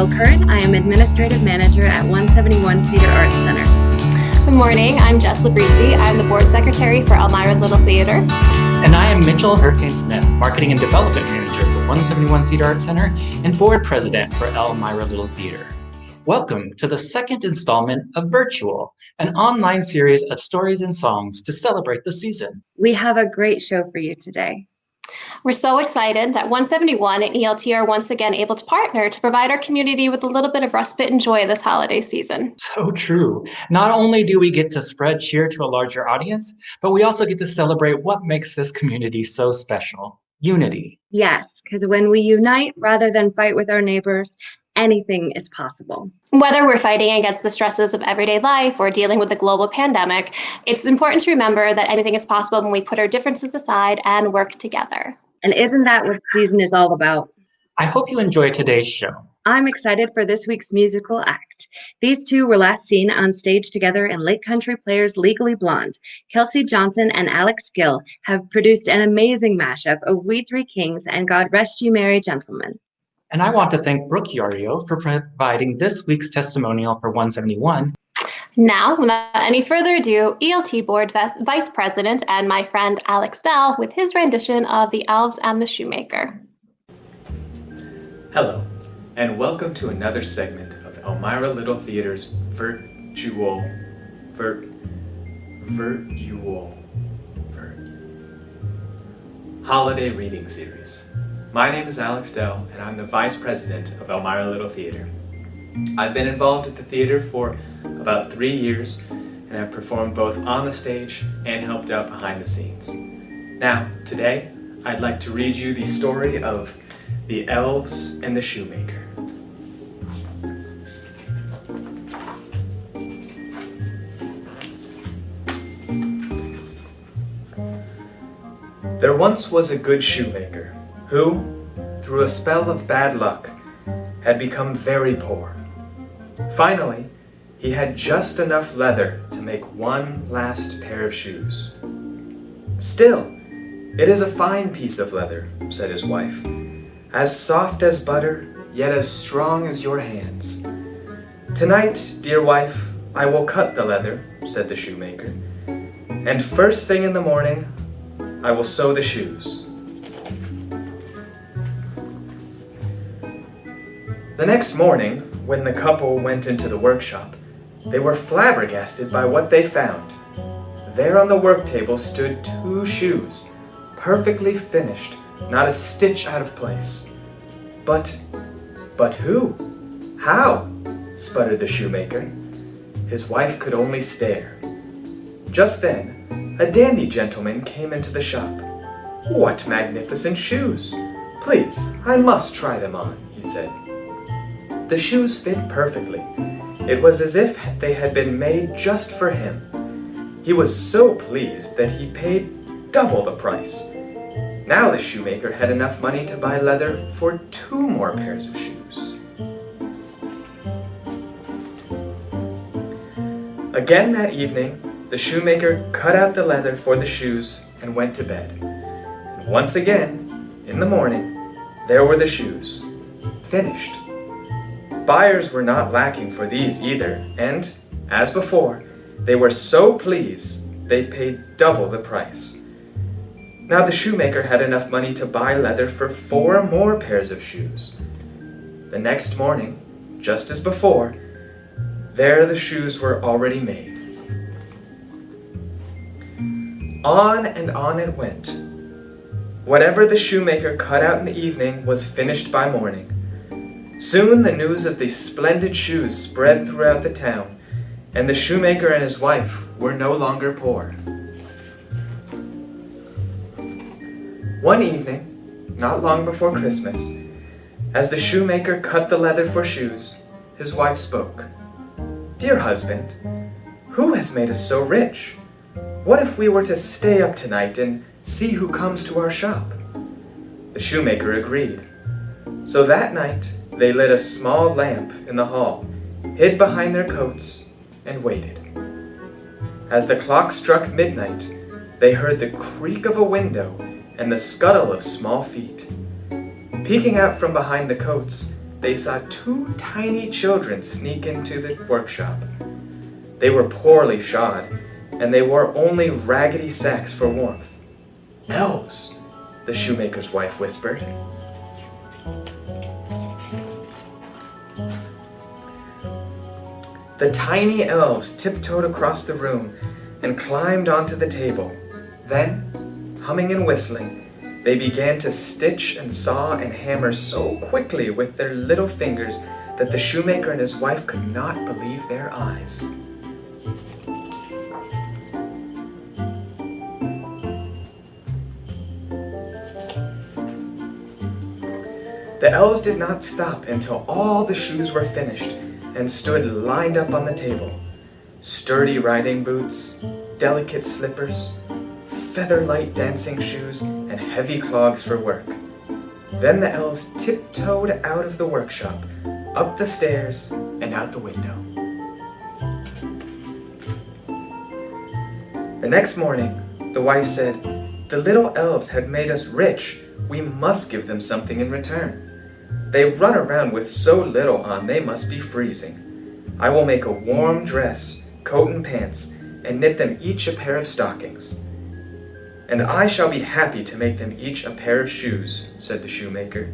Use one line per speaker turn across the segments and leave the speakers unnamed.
Noelle Curren. I am Administrative Manager at 171 Cedar Art Center.
Good morning, I'm Jess LiBrizzi. I'm the Board Secretary for Elmira Little Theater.
And I am Mitchell Hurricane Smith, Marketing and Development Manager for 171 Cedar Art Center and Board President for Elmira Little Theater. Welcome to the second installment of VirtYule, an online series of stories and songs to celebrate the season.
We have a great show for you today.
We're so excited that 171 and ELT are once again able to partner to provide our community with a little bit of respite and joy this holiday season.
So true. Not only do we get to spread cheer to a larger audience, but we also get to celebrate what makes this community so special: unity.
Yes, because when we unite rather than fight with our neighbors, anything is possible.
Whether we're fighting against the stresses of everyday life or dealing with a global pandemic, it's important to remember that anything is possible when we put our differences aside and work together.
And isn't that what season is all about?
I hope you enjoy today's show.
I'm excited for this week's musical act. These two were last seen on stage together in Lake Country Players' Legally Blonde. Kelsey Jonnson and Alex Gill have produced an amazing mashup of We Three Kings and God Rest You Merry Gentlemen.
And I want to thank Brooke Yorio for providing this week's testimonial for 171.
Now, without any further ado, ELT Board Vice President and my friend Alex Dell with his rendition of The Elves and the Shoemaker.
Hello, and welcome to another segment of Elmira Little Theater's VirtYule Holiday Reading Series. My name is Alex Dell, and I'm the Vice President of Elmira Little Theater. I've been involved at the theater for about 3 years, and have performed both on the stage and helped out behind the scenes. Now, today, I'd like to read you the story of The Elves and the Shoemaker. There once was a good shoemaker who, through a spell of bad luck, had become very poor. Finally, he had just enough leather to make one last pair of shoes. "Still, it is a fine piece of leather," said his wife, "as soft as butter, yet as strong as your hands." "Tonight, dear wife, I will cut the leather," said the shoemaker, "and first thing in the morning, I will sew the shoes." The next morning, when the couple went into the workshop, they were flabbergasted by what they found. There on the work table stood 2 shoes, perfectly finished, not a stitch out of place. But who? How? Sputtered the shoemaker. His wife could only stare. Just then, a dandy gentleman came into the shop. "What magnificent shoes! Please, I must try them on," he said. The shoes fit perfectly. It was as if they had been made just for him. He was so pleased that he paid double the price. Now the shoemaker had enough money to buy leather for 2 more pairs of shoes. Again that evening, the shoemaker cut out the leather for the shoes and went to bed. And once again, in the morning, there were the shoes, finished. Buyers were not lacking for these either, and, as before, they were so pleased they paid double the price. Now the shoemaker had enough money to buy leather for 4 more pairs of shoes. The next morning, just as before, there the shoes were already made. On and on it went. Whatever the shoemaker cut out in the evening was finished by morning. Soon the news of these splendid shoes spread throughout the town, and the shoemaker and his wife were no longer poor. One evening, not long before Christmas, as the shoemaker cut the leather for shoes, his wife spoke. "Dear husband, who has made us so rich? What if we were to stay up tonight and see who comes to our shop?" The shoemaker agreed. So that night, they lit a small lamp in the hall, hid behind their coats, and waited. As the clock struck midnight, they heard the creak of a window and the scuttle of small feet. Peeking out from behind the coats, they saw two tiny children sneak into the workshop. They were poorly shod, and they wore only raggedy sacks for warmth. "Elves," the shoemaker's wife whispered. The tiny elves tiptoed across the room and climbed onto the table. Then, humming and whistling, they began to stitch and saw and hammer so quickly with their little fingers that the shoemaker and his wife could not believe their eyes. The elves did not stop until all the shoes were finished and stood lined up on the table. Sturdy riding boots, delicate slippers, feather-light dancing shoes, and heavy clogs for work. Then the elves tiptoed out of the workshop, up the stairs, and out the window. The next morning, the wife said, "The little elves have made us rich. We must give them something in return. They run around with so little on they must be freezing. I will make a warm dress, coat and pants, and knit them each a pair of stockings. And I shall be happy to make them each a pair of shoes," said the shoemaker.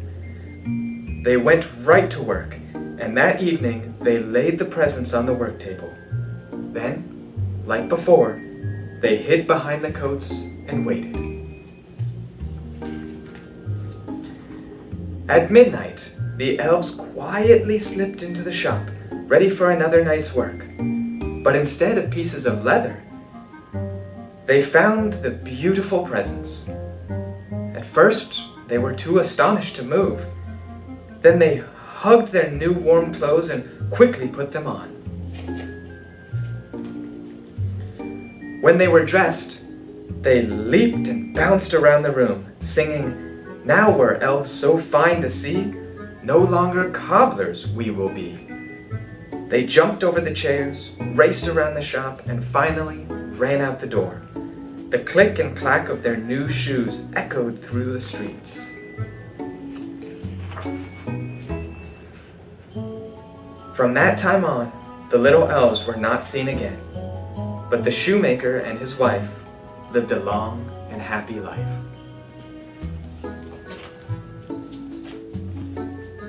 They went right to work, and that evening they laid the presents on the work table. Then, like before, they hid behind the coats and waited. At midnight, the elves quietly slipped into the shop, ready for another night's work. But instead of pieces of leather, they found the beautiful presents. At first, they were too astonished to move. Then they hugged their new warm clothes and quickly put them on. When they were dressed, they leaped and bounced around the room, singing, "Now we're elves so fine to see, no longer cobblers we will be." They jumped over the chairs, raced around the shop, and finally ran out the door. The click and clack of their new shoes echoed through the streets. From that time on, the little elves were not seen again, but the shoemaker and his wife lived a long and happy life.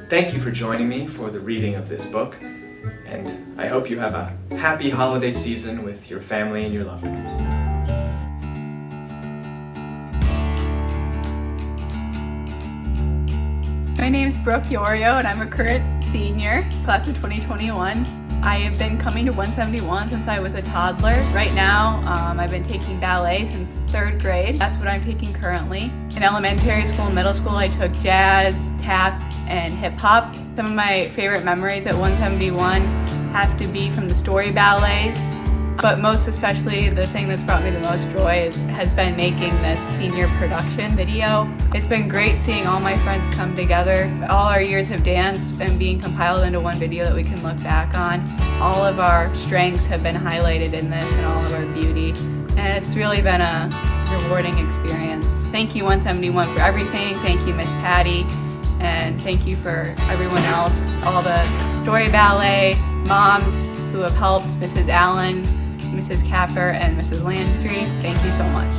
Thank you for joining me for the reading of this book, and I hope you have a happy holiday season with your family and your loved ones.
My name is Brooke Yorio, and I'm a current senior, class of 2021. I have been coming to 171 since I was a toddler. Right now, I've been taking ballet since 3rd grade. That's what I'm taking currently. In elementary school and middle school, I took jazz, tap, and hip hop. Some of my favorite memories at 171 have to be from the story ballets, but most especially the thing that's brought me the most joy has been making this senior production video. It's been great seeing all my friends come together. All our years of dance and being compiled into one video that we can look back on. All of our strengths have been highlighted in this and all of our beauty. And it's really been a rewarding experience. Thank you 171 for everything. Thank you Miss Patty. And thank you for everyone else, all the story ballet moms who have helped, Mrs. Allen, Mrs. Capper, and Mrs. Landry. Thank you so much.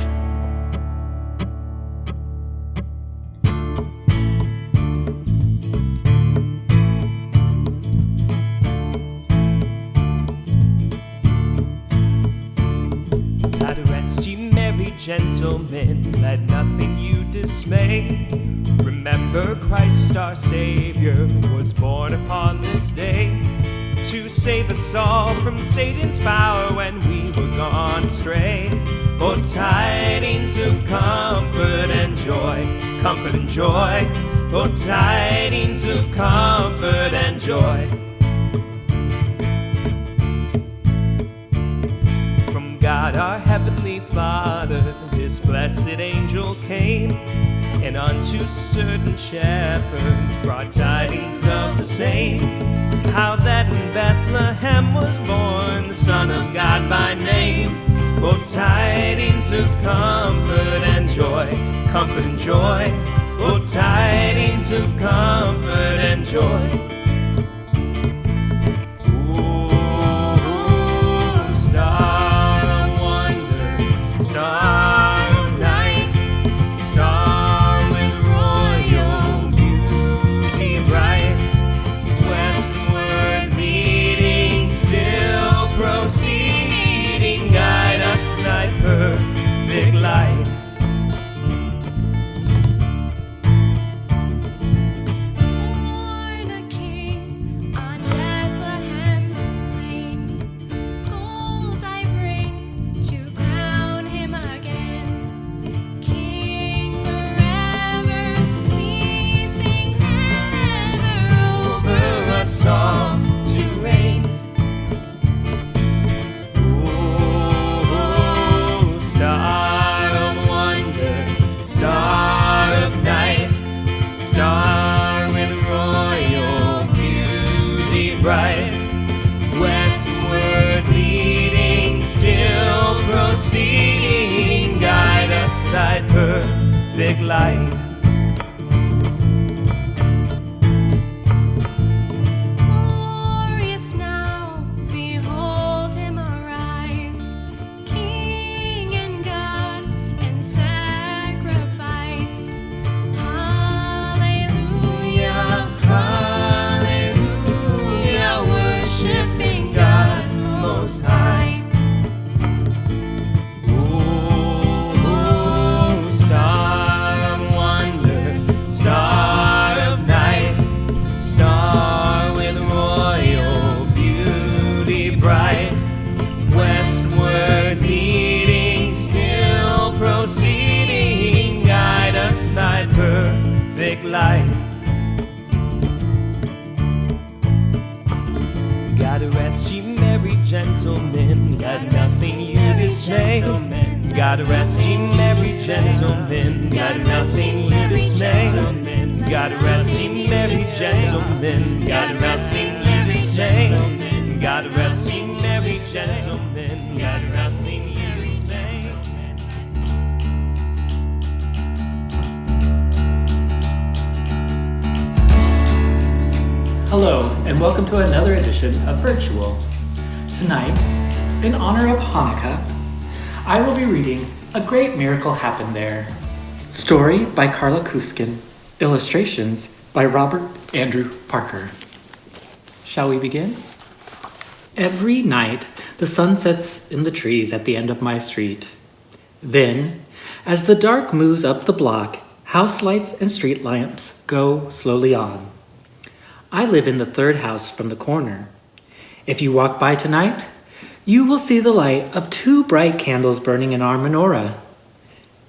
God rest ye merry gentlemen, let nothing you dismay. Remember Christ our Savior was born upon this day to save us all from Satan's power when we were gone astray. Oh, tidings of comfort and joy, comfort and joy. Oh, tidings of comfort and joy. From God our heavenly Father, this blessed angel came, and unto certain shepherds brought tidings of the same, how that in Bethlehem was born the Son of God by name. Oh, tidings of comfort and joy, comfort and joy. Oh, tidings of comfort and joy. westward leading, still proceeding. Guide us, thy perfect light. Light. Gotta rest, ye merry gentlemen, let nothing you dismay. Gotta rest, ye merry gentlemen, let nothing you dismay. Gotta rest, ye merry gentlemen, gotta rest, ye merry dismay. Gotta rest, ye merry gentlemen, gotta rest, ye merry dismay.
Hello, and welcome to another edition of VirtYule. Tonight, in honor of Hanukkah, I will be reading A Great Miracle Happened There. Story by Karla Kuskin. Illustrations by Robert Andrew Parker. Shall we begin? Every night, the sun sets in the trees at the end of my street. Then, as the dark moves up the block, house lights and street lamps go slowly on. I live in the third house from the corner. If you walk by tonight, you will see the light of 2 bright candles burning in our menorah.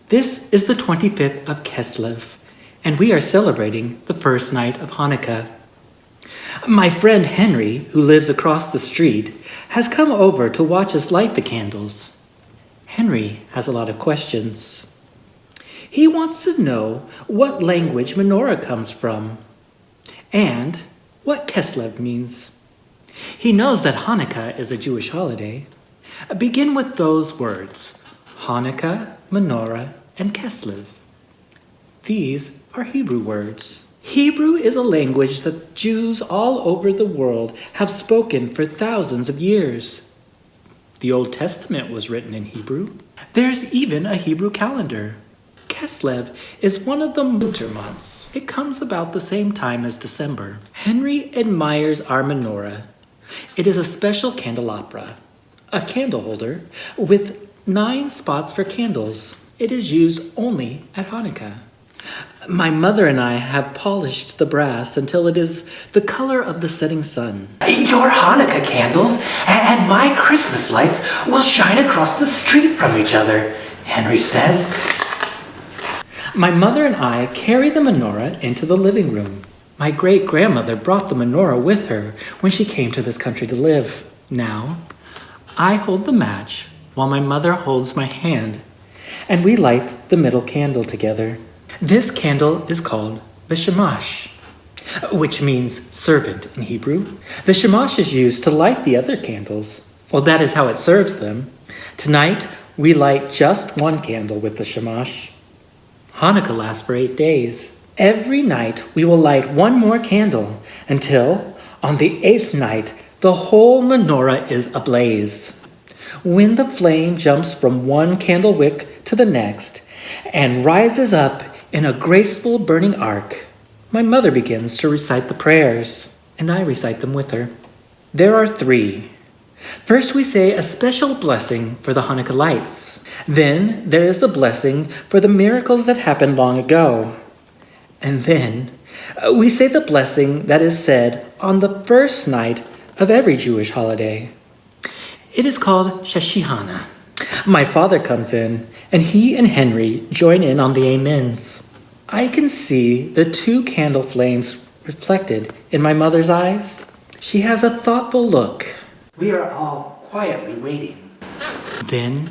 This is the 25th of Kislev, and we are celebrating the first night of Hanukkah. My friend Henry, who lives across the street, has come over to watch us light the candles. Henry has a lot of questions. He wants to know what language menorah comes from, and what Kislev means. He knows that Hanukkah is a Jewish holiday. Begin with those words, Hanukkah, menorah, and Kislev. These are Hebrew words. Hebrew is a language that Jews all over the world have spoken for thousands of years. The Old Testament was written in Hebrew. There's even a Hebrew calendar. Kislev is one of the winter months. It comes about the same time as December. Henry admires our menorah. It is a special candelabra, a candle holder with 9 spots for candles. It is used only at Hanukkah. My mother and I have polished the brass until it is the color of the setting sun. Your Hanukkah candles and my Christmas lights will shine across the street from each other, Henry says. My mother and I carry the menorah into the living room. My great-grandmother brought the menorah with her when she came to this country to live. Now, I hold the match while my mother holds my hand, and we light the middle candle together. This candle is called the shamash, which means servant in Hebrew. The shamash is used to light the other candles. Well, that is how it serves them. Tonight, we light just 1 candle with the shamash. Hanukkah lasts for 8 days. Every night we will light 1 more candle until, on the 8th night, the whole menorah is ablaze. When the flame jumps from one candle wick to the next and rises up in a graceful burning arc, my mother begins to recite the prayers, and I recite them with her. There are 3. First, we say a special blessing for the Hanukkah lights. Then there is the blessing for the miracles that happened long ago. And then we say the blessing that is said on the first night of every Jewish holiday. It is called Shashihana. My father comes in, and he and Henry join in on the amens. I can see the 2 candle flames reflected in my mother's eyes. She has a thoughtful look. We are all quietly waiting. Then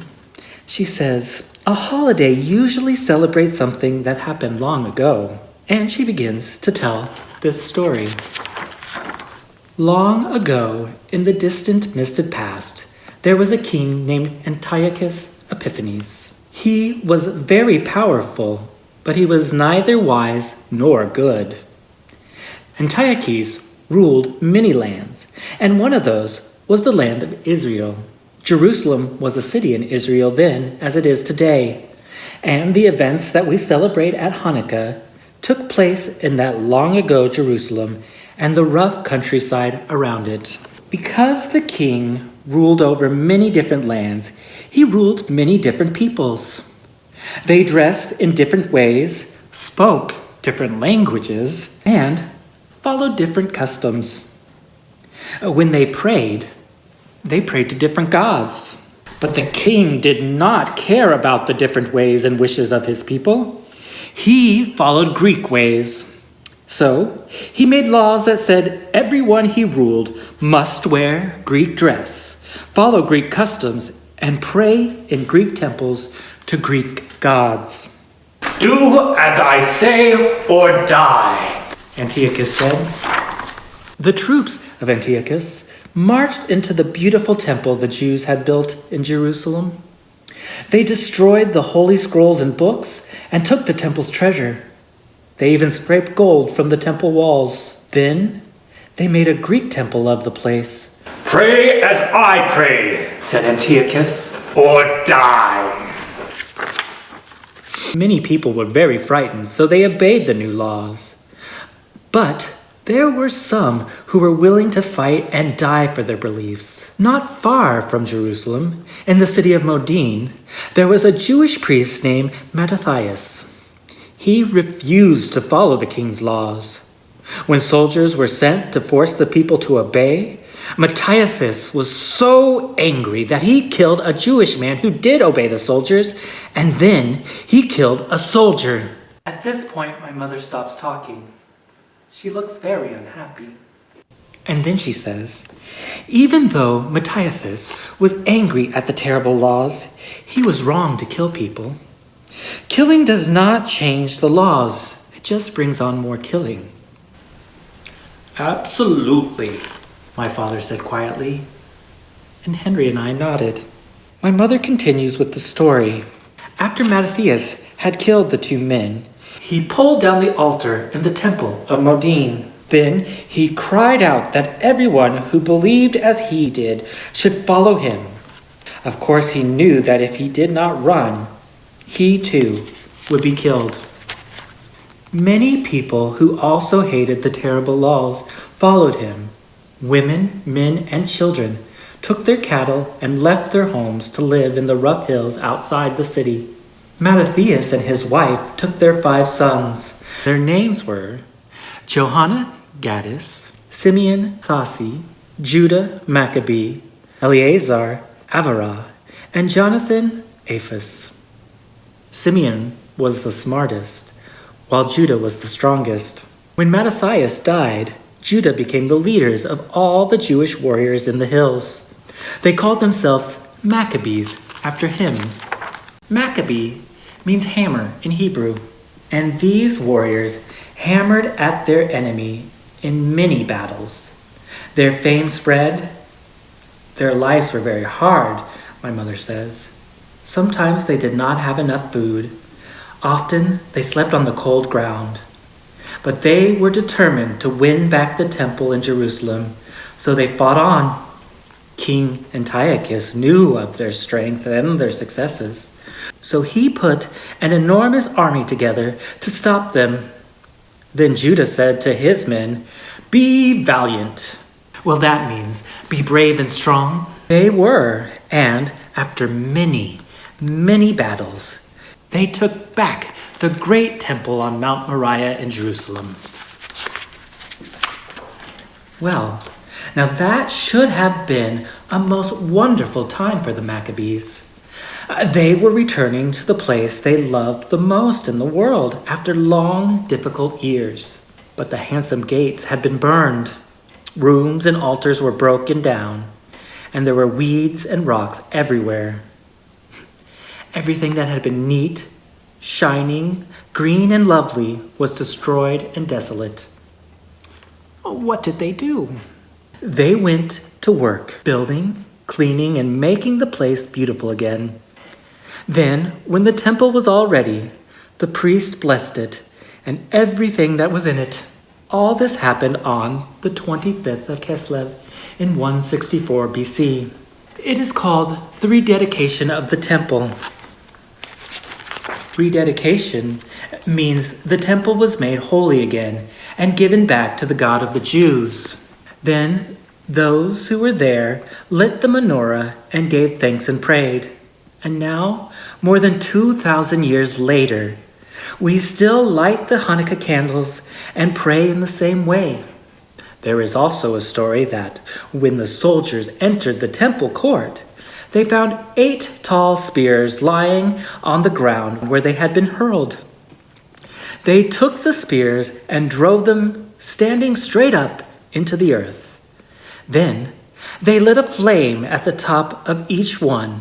she says, a holiday usually celebrates something that happened long ago. And she begins to tell this story.
Long ago, in the distant misted past, there was a king named Antiochus Epiphanes. He was very powerful, but he was neither wise nor good. Antiochus ruled many lands, and one of those was the land of Israel. Jerusalem was a city in Israel then as it is today, and the events that we celebrate at Hanukkah took place in that long ago Jerusalem and the rough countryside around it. Because the king ruled over many different lands, he ruled many different peoples. They dressed in different ways, spoke different languages, and followed different customs. When they prayed to different gods. But the king did not care about the different ways and wishes of his people. He followed Greek ways. So he made laws that said everyone he ruled must wear Greek dress, follow Greek customs, and pray in Greek temples to Greek gods.
Do as I say or die,
Antiochus said. The troops of Antiochus marched into the beautiful temple the Jews had built in Jerusalem. They destroyed the holy scrolls and books and took the temple's treasure. They even scraped gold from the temple walls. Then they made a Greek temple of the place.
Pray as I pray, said Antiochus, or die.
Many people were very frightened, so they obeyed the new laws. But there were some who were willing to fight and die for their beliefs. Not far from Jerusalem, in the city of Modin, there was a Jewish priest named Mattathias. He refused to follow the king's laws. When soldiers were sent to force the people to obey, Mattathias was so angry that he killed a Jewish man who did obey the soldiers, and then he killed a soldier. At this point, my mother stops talking. She looks very unhappy. And then she says, even though Mattathias was angry at the terrible laws, he was wrong to kill people. Killing does not change the laws. It just brings on more killing. Absolutely, my father said quietly, and Henry and I nodded. My mother continues with the story. After Mattathias had killed the two men, he pulled down the altar in the temple of Modin. Then he cried out that everyone who believed as he did should follow him. Of course, he knew that if he did not run, he too would be killed. Many people who also hated the terrible laws followed him. Women, men, and children took their cattle and left their homes to live in the rough hills outside the city. Mattathias and his wife took their 5 sons. Their names were Johanna Gaddis, Simeon Thasi, Judah Maccabee, Eleazar Avarah, and Jonathan Aphus. Simeon was the smartest, while Judah was the strongest. When Mattathias died, Judah became the leaders of all the Jewish warriors in the hills. They called themselves Maccabees after him. Maccabee means hammer in Hebrew, and these warriors hammered at their enemy in many battles. Their fame spread. Their lives were very hard, my mother says. Sometimes they did not have enough food. Often they slept on the cold ground. But they were determined to win back the temple in Jerusalem, so they fought on. King Antiochus knew of their strength and their successes, so he put an enormous army together to stop them. Then Judah said to his men, "Be valiant." Well, that means be brave and strong. They were, and after many battles, they took back the great temple on Mount Moriah in Jerusalem. Well, now that should have been a most wonderful time for the Maccabees. They were returning to the place they loved the most in the world after long, difficult years. But the handsome gates had been burned. Rooms and altars were broken down, and there were weeds and rocks everywhere. Everything that had been neat, shining, green, and lovely was destroyed and desolate. What did they do? They went to work, building, cleaning, and making the place beautiful again. Then, when the temple was all ready, the priest blessed it and everything that was in it. All this happened on the 25th of Kislev in 164 BC. It is called the rededication of the temple. Rededication means the temple was made holy again and given back to the God of the Jews. Then those who were there lit the menorah and gave thanks and prayed. And now, more than 2,000 years later, we still light the Hanukkah candles and pray in the same way. There is also a story that when the soldiers entered the temple court, they found 8 tall spears lying on the ground where they had been hurled. They took the spears and drove them standing straight up into the earth. Then they lit a flame at the top of each one,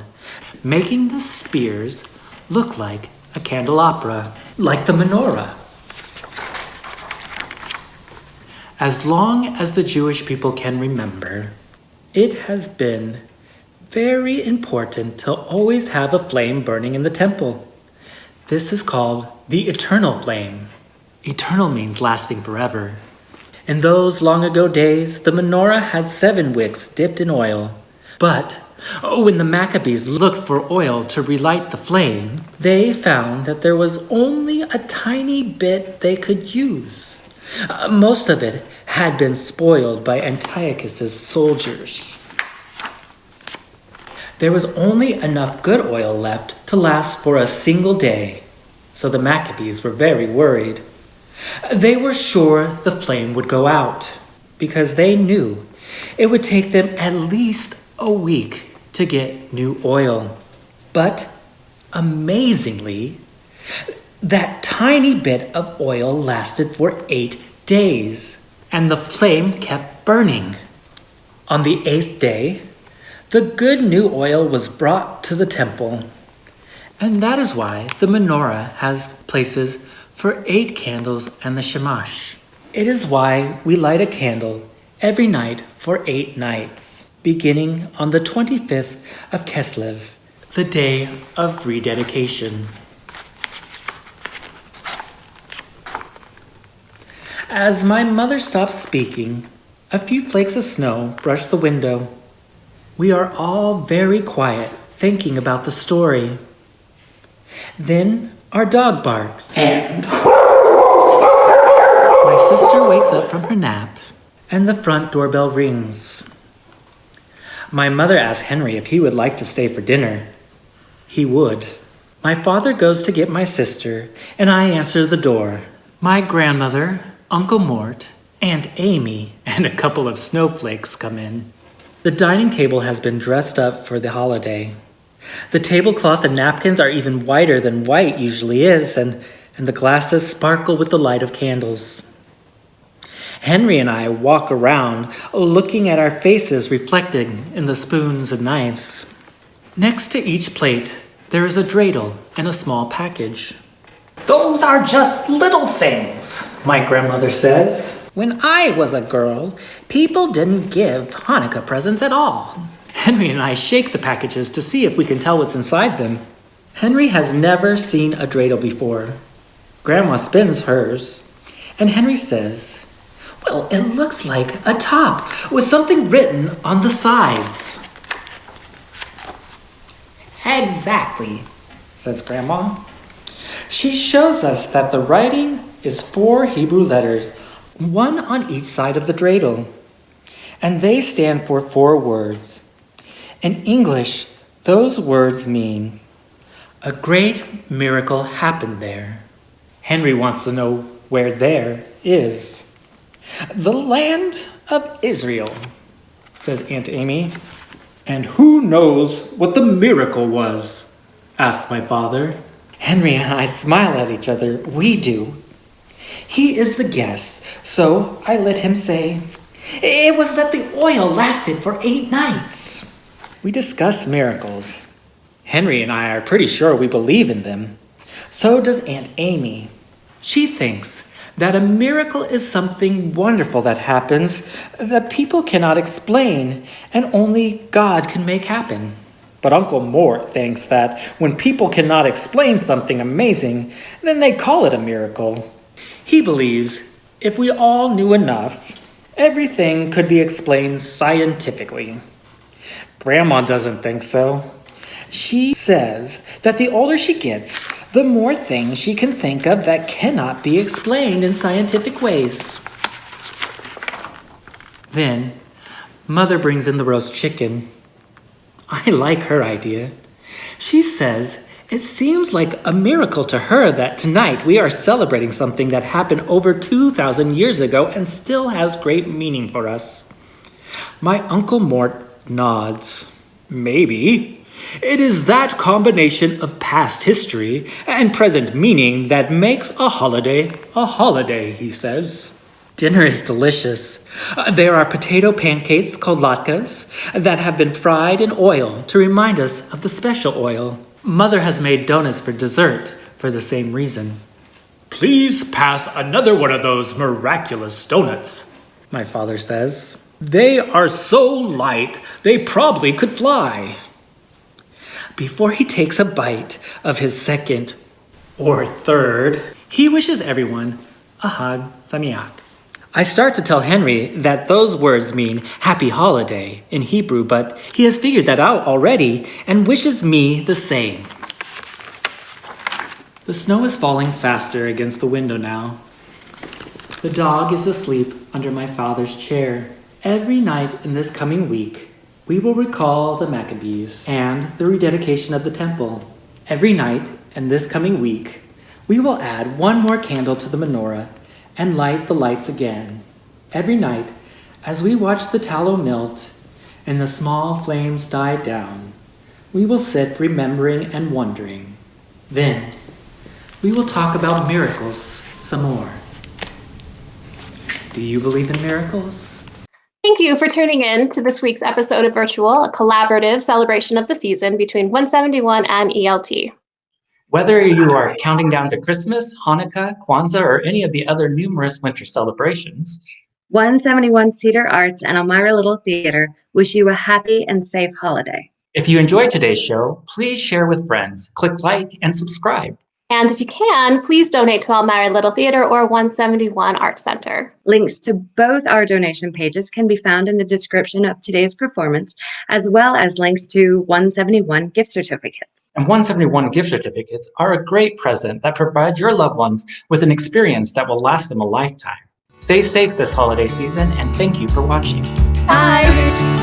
making the spears look like a candelabra, like the menorah. As long as the Jewish people can remember, it has been very important to always have a flame burning in the temple. This is called the eternal flame. Eternal means lasting forever. In those long ago days, the menorah had 7 wicks dipped in oil. But when the Maccabees looked for oil to relight the flame, they found that there was only a tiny bit they could use. Most of it had been spoiled by Antiochus's soldiers. There was only enough good oil left to last for a single day, so the Maccabees were very worried. They were sure the flame would go out, because they knew it would take them at least a week to get new oil. But amazingly, that tiny bit of oil lasted for 8 days, and the flame kept burning. On the 8th day, the good new oil was brought to the temple, and that is why the menorah has places for 8 candles and the shamash. It is why we light a candle every night for 8 nights, beginning on the 25th of Kislev, the day of rededication. As my mother stops speaking, a few flakes of snow brush the window. We are all very quiet, thinking about the story. Then our dog barks. And my sister wakes up from her nap, and the front doorbell rings. My mother asks Henry if he would like to stay for dinner. He would. My father goes to get my sister, and I answer the door. My grandmother, Uncle Mort, Aunt Amy, and a couple of snowflakes come in. The dining table has been dressed up for the holiday. The tablecloth and napkins are even whiter than white usually is, and the glasses sparkle with the light of candles. Henry and I walk around, looking at our faces reflecting in the spoons and knives. Next to each plate, there is a dreidel and a small package. "Those are just little things," my grandmother says. "When I was a girl, people didn't give Hanukkah presents at all." Henry and I shake the packages to see if we can tell what's inside them. Henry has never seen a dreidel before. Grandma spins hers, and Henry says, "Well, it looks like a top with something written on the sides." "Exactly," says Grandma. She shows us that the writing is 4 Hebrew letters, one on each side of the dreidel, and they stand for 4 words. In English, those words mean, "A great miracle happened there." Henry wants to know where there is. "The land of Israel," says Aunt Amy. "And who knows what the miracle was?" asks my father. Henry and I smile at each other. We do. He is the guest, so I let him say, "It was that the oil lasted for 8 nights." We discuss miracles. Henry and I are pretty sure we believe in them. So does Aunt Amy. She thinks that a miracle is something wonderful that happens that people cannot explain and only God can make happen. But Uncle Mort thinks that when people cannot explain something amazing, then they call it a miracle. He believes if we all knew enough, everything could be explained scientifically. Grandma doesn't think so. She says that the older she gets, the more things she can think of that cannot be explained in scientific ways. Then, Mother brings in the roast chicken. I like her idea. She says it seems like a miracle to her that tonight we are celebrating something that happened over 2,000 years ago and still has great meaning for us. My Uncle Mort nods. Maybe. It is that combination of past history and present meaning that makes a holiday, he says. Dinner is delicious. There are potato pancakes called latkes that have been fried in oil to remind us of the special oil. Mother has made donuts for dessert for the same reason. Please pass another one of those miraculous donuts, my father says. They are so light, they probably could fly. Before he takes a bite of his second or third, he wishes everyone a Hag Sameach. I start to tell Henry that those words mean happy holiday in Hebrew, but he has figured that out already and wishes me the same. The snow is falling faster against the window now. The dog is asleep under my father's chair. Every night in this coming week, we will recall the Maccabees and the rededication of the temple. Every night in this coming week, we will add one more candle to the menorah and light the lights again. Every night, as we watch the tallow melt and the small flames die down, we will sit remembering and wondering. Then, we will talk about miracles some more. Do you believe in miracles?
Thank you for tuning in to this week's episode of VirtYule, a collaborative celebration of the season between 171 and ELT.
Whether you are counting down to Christmas, Hanukkah, Kwanzaa, or any of the other numerous winter celebrations,
171 Cedar Arts and Elmira Little Theater wish you a happy and safe holiday.
if you enjoyed today's show, please share with friends, click like, and subscribe.
And if you can, please donate to Elmira Little Theater or 171 Art Center.
Links to both our donation pages can be found in the description of today's performance, as well as links to 171 gift certificates.
And 171 gift certificates are a great present that provides your loved ones with an experience that will last them a lifetime. Stay safe this holiday season, and thank you for watching.
Bye!